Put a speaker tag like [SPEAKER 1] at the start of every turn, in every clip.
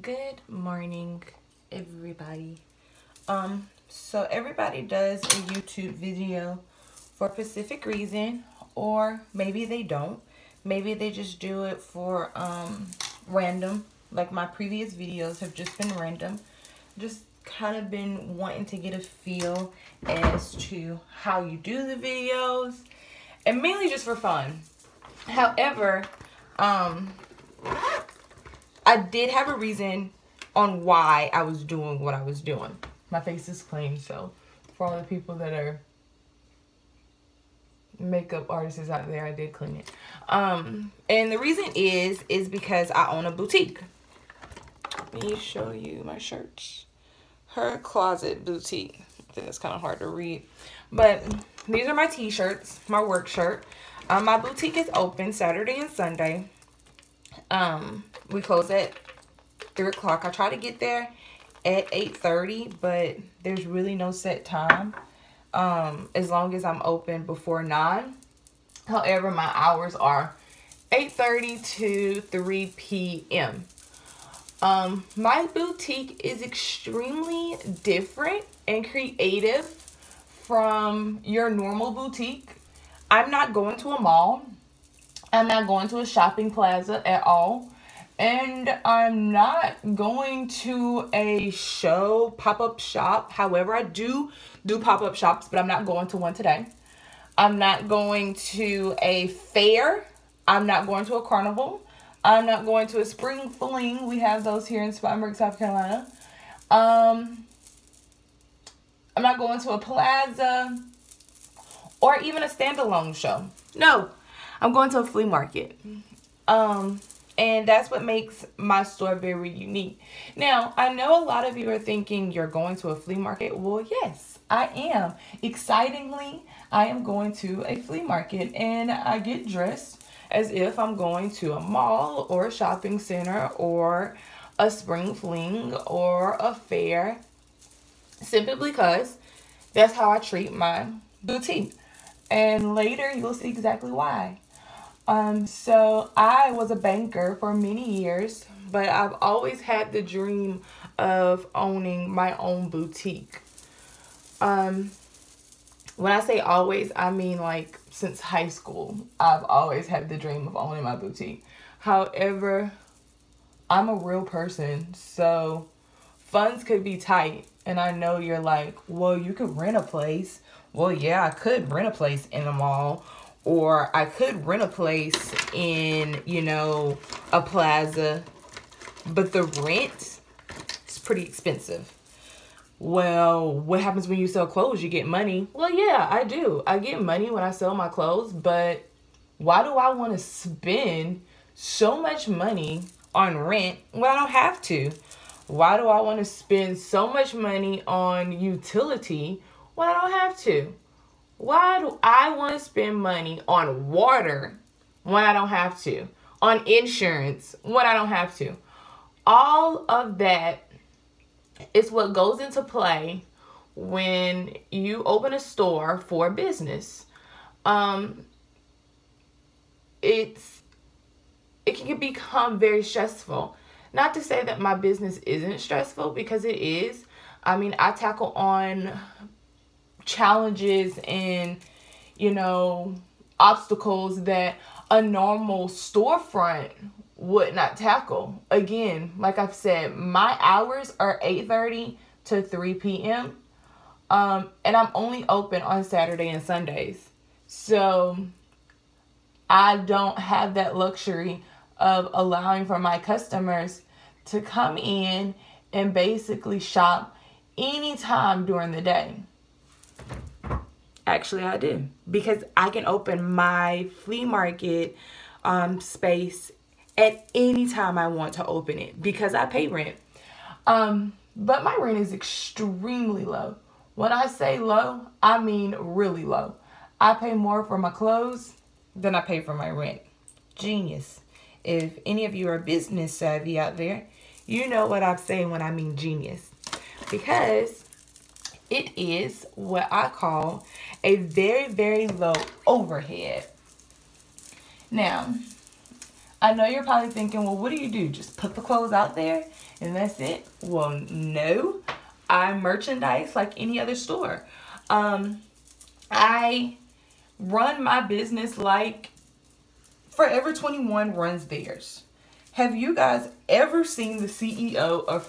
[SPEAKER 1] Good morning, everybody. So everybody does a YouTube video for a specific reason, or maybe they don't. Maybe they just do it for random. Like my previous videos have just been random. Just kind of been wanting to get a feel as to how you do the videos, and mainly just for fun. However, I did have a reason on why I was doing what I was doing. My face is clean, so for all the people that are makeup artists out there, I did clean it. And the reason is because I own a boutique. Let me show you my shirts. Her Closet Boutique. I think it's kind of hard to read. But these are my t-shirts, my work shirt. My boutique is open Saturday and Sunday. We close at 3 o'clock. I try to get there at 8:30, but there's really no set time. As long as I'm open before 9. However, my hours are 8:30 to 3 p.m. My boutique is extremely different and creative from your normal boutique. I'm not going to a mall. I'm not going to a shopping plaza at all. And I'm not going to a show, pop-up shop. However, I do pop-up shops, but I'm not going to one today. I'm not going to a fair. I'm not going to a carnival. I'm not going to a spring fling. We have those here in Spartanburg, South Carolina. I'm not going to a plaza or even a standalone show. No, I'm going to a flea market. And that's what makes my store very unique. Now, I know a lot of you are thinking you're going to a flea market. Well, yes, I am. Excitingly, I am going to a flea market, and I get dressed as if I'm going to a mall or a shopping center or a spring fling or a fair, simply because that's how I treat my boutique. And later, you'll see exactly why. So I was a banker for many years, but I've always had the dream of owning my own boutique. When I say always, I mean like since high school, I've always had the dream of owning my boutique. However, I'm a real person, so funds could be tight. And I know you're like, well, you could rent a place. Well, yeah, I could rent a place in a mall. Or I could rent a place in, a plaza. But the rent is pretty expensive. Well, what happens when you sell clothes? You get money. Well, yeah, I do. I get money when I sell my clothes. But why do I want to spend so much money on rent when I don't have to? Why do I want to spend so much money on utility when I don't have to? Why do I want to spend money on water when I don't have to? On insurance when I don't have to? All of that is what goes into play when you open a store for business. It can become very stressful. Not to say that my business isn't stressful, because it is. I mean, I tackle on challenges and obstacles that a normal storefront would not tackle. Again, like I've said, my hours are 8:30 to 3 p.m. And I'm only open on Saturday and Sundays. So I don't have that luxury of allowing for my customers to come in and basically shop anytime during the day. Actually, I do, because I can open my flea market space at any time I want to open it, because I pay rent. But my rent is extremely low. When I say low, I mean really low. I pay more for my clothes than I pay for my rent. Genius. If any of you are business savvy out there, you know what I'm saying when I mean genius. Because it is what I call a very, very low overhead. Now, I know you're probably thinking, well, what do? Just put the clothes out there and that's it? Well, no. I merchandise like any other store. I run my business like Forever 21 runs theirs. Have you guys ever seen the CEO of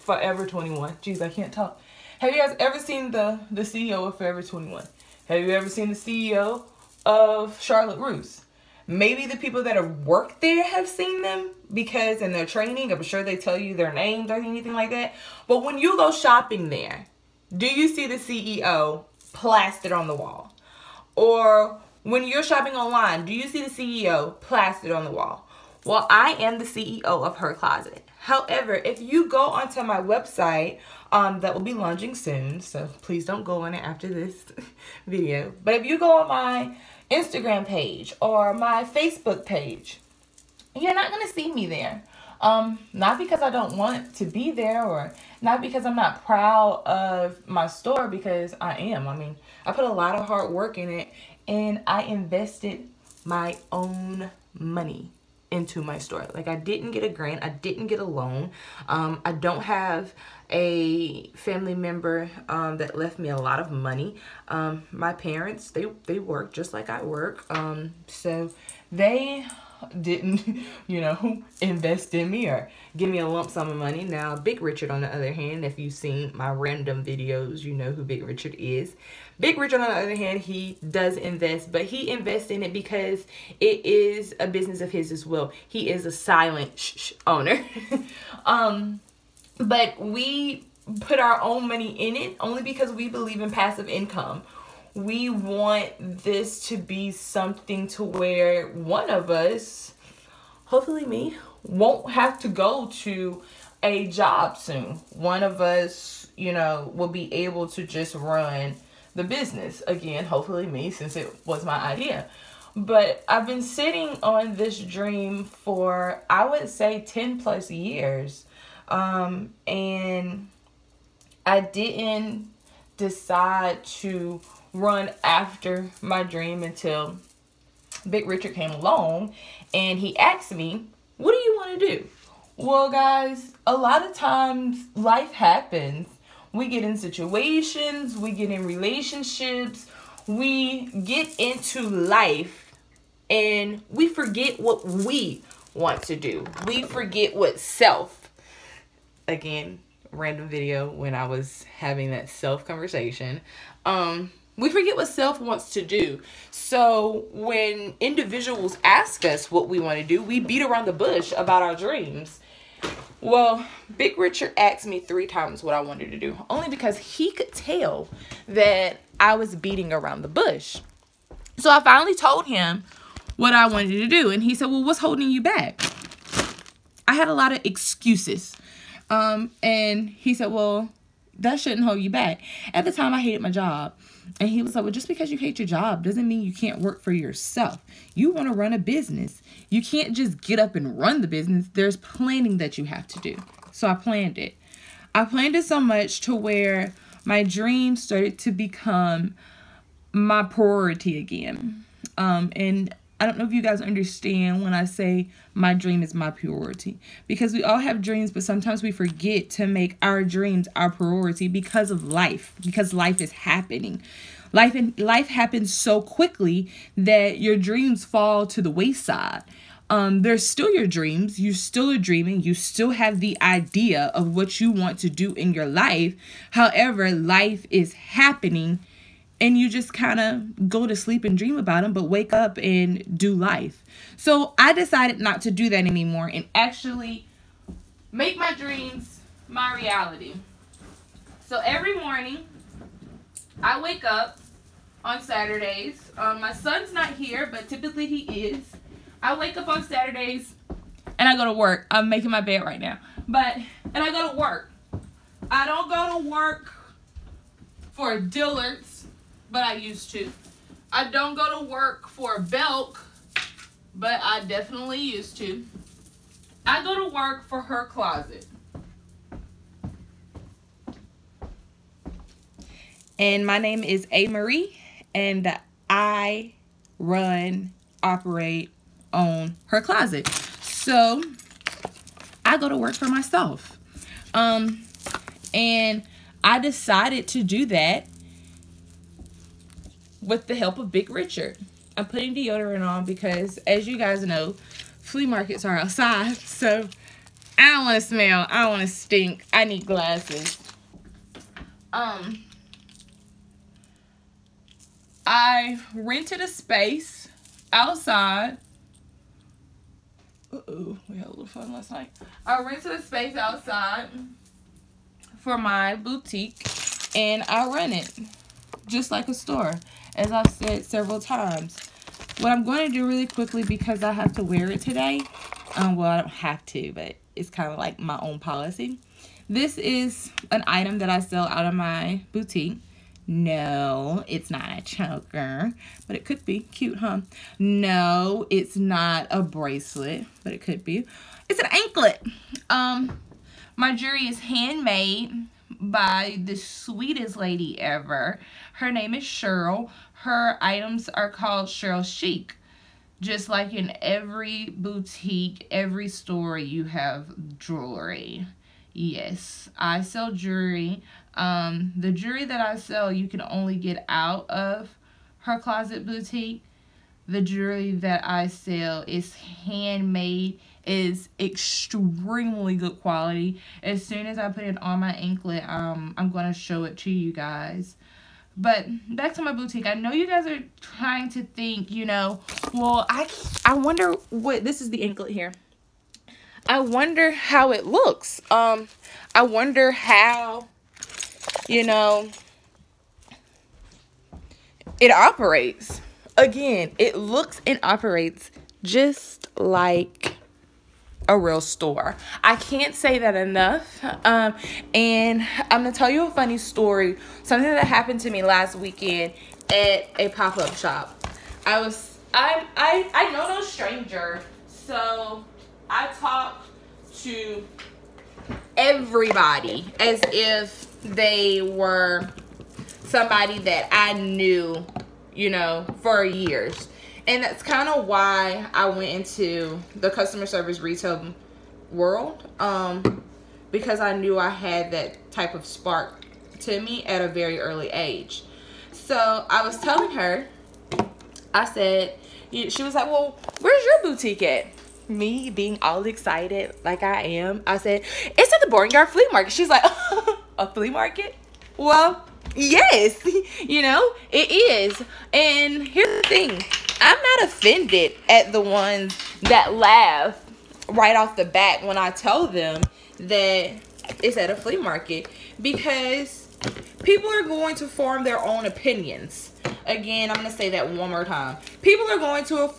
[SPEAKER 1] Forever 21? Jeez, I can't talk. Have you guys ever seen the CEO of Forever 21? Have you ever seen the CEO of Charlotte Russe? Maybe the people that have worked there have seen them because in their training, I'm sure they tell you their names or anything like that. But when you go shopping there, do you see the CEO plastered on the wall? Or when you're shopping online, do you see the CEO plastered on the wall? Well, I am the CEO of Her Closet. However, if you go onto my website, that will be launching soon, so please don't go on it after this video. But if you go on my Instagram page or my Facebook page, you're not going to see me there. Not because I don't want to be there or not because I'm not proud of my store, because I am. I mean, I put a lot of hard work in it and I invested my own money into my store. Like, I didn't get a grant. I didn't get a loan. I don't have a family member that left me a lot of money. My parents, they work just like I work. So they didn't, you know, invest in me or give me a lump sum of money. Now, Big Richard, on the other hand, if you've seen my random videos, you know who Big Richard is. Big Richard, on the other hand, he does invest, but he invests in it because it is a business of his as well. He is a silent owner. But we put our own money in it only because we believe in passive income. We want this to be something to where one of us, hopefully me, won't have to go to a job soon. One of us, you know, will be able to just run the business. Again, hopefully me, since it was my idea. But I've been sitting on this dream for, I would say, 10 plus years. And I didn't decide to run after my dream until Big Richard came along and he asked me, what do you want to do? Well, guys, a lot of times life happens. We get in situations, we get in relationships, we get into life and we forget what we want to do. We forget what self, again, random video when I was having that self conversation, we forget what self wants to do. So when individuals ask us what we want to do, we beat around the bush about our dreams. Well, Big Richard asked me 3 times what I wanted to do, only because he could tell that I was beating around the bush. So I finally told him what I wanted to do, and he said, well, what's holding you back? I had a lot of excuses. And he said, well, that shouldn't hold you back. At the time, I hated my job. And he was like, well, just because you hate your job doesn't mean you can't work for yourself. You want to run a business. You can't just get up and run the business. There's planning that you have to do. So I planned it. I planned it so much to where my dream started to become my priority again. And I don't know if you guys understand when I say my dream is my priority, because we all have dreams, but sometimes we forget to make our dreams our priority because of life, because life is happening. Life happens so quickly that your dreams fall to the wayside. They're still your dreams. You still are dreaming. You still have the idea of what you want to do in your life. However, life is happening and you just kind of go to sleep and dream about them, but wake up and do life. So I decided not to do that anymore and actually make my dreams my reality. So every morning, I wake up on Saturdays. My son's not here, but typically he is. I wake up on Saturdays and I go to work. I'm making my bed right now. And I go to work. I don't go to work for Dillard's, but I used to. I don't go to work for Belk, but I definitely used to. I go to work for Her Closet. And my name is A. Marie, and I run, operate own her closet. So I go to work for myself. And I decided to do that with the help of Big Richard. I'm putting deodorant on because, as you guys know, flea markets are outside. So I don't want to smell. I don't want to stink. I need glasses. I rented a space outside. Uh-oh, we had a little fun last night. I rented a space outside for my boutique, and I run it just like a store, as I've said several times. What I'm going to do really quickly, because I have to wear it today, well, I don't have to, but it's kind of like my own policy. This is an item that I sell out of my boutique. No, it's not a choker, but it could be. Cute, huh? No, it's not a bracelet, but it could be. It's an anklet. My jewelry is handmade by the sweetest lady ever. Her name is Cheryl. Her items are called Cheryl Chic. Just like in every boutique, every store, you have jewelry. Yes, I sell jewelry. The jewelry that I sell, you can only get out of her closet boutique. The jewelry that I sell is handmade, is extremely good quality. As soon as I put it on my anklet, I'm going to show it to you guys. But back to my boutique. I know you guys are trying to think, you know, well, I wonder what, this is the anklet here. I wonder how it looks. I wonder how, you know, it operates. Again, it looks and operates just like a real store. I can't say that enough. And I'm gonna tell you a funny story, something that happened to me last weekend at a pop-up shop. I know no stranger, so I talked to everybody as if they were somebody that I knew, you know, for years. And that's kind of why I went into the customer service retail world, because I knew I had that type of spark to me at a very early age. So I was telling her, I said, she was like, well, where's your boutique at? Me being all excited like I am, I said, it's at the Barnyard Flea Market. She's like, a flea market? Well, yes, you know, it is. And here's the thing. I'm not offended at the ones that laugh right off the bat when I tell them that it's at a flea market, because people are going to form their own opinions. Again, I'm going to say that one more time. People are going to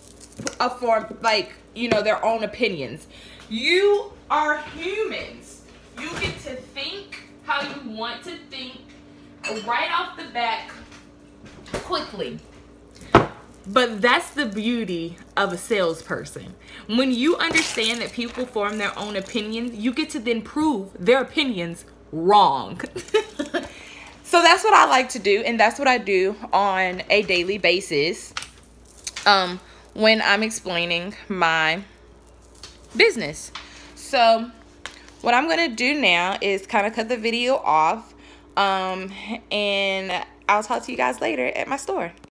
[SPEAKER 1] form, like, you know, their own opinions. You are humans. You get to think how you want to think right off the bat quickly. But that's the beauty of a salesperson. When you understand that people form their own opinions, you get to then prove their opinions wrong. So that's what I like to do, and that's what I do on a daily basis when I'm explaining my business. So what I'm going to do now is kind of cut the video off, and I'll talk to you guys later at my store.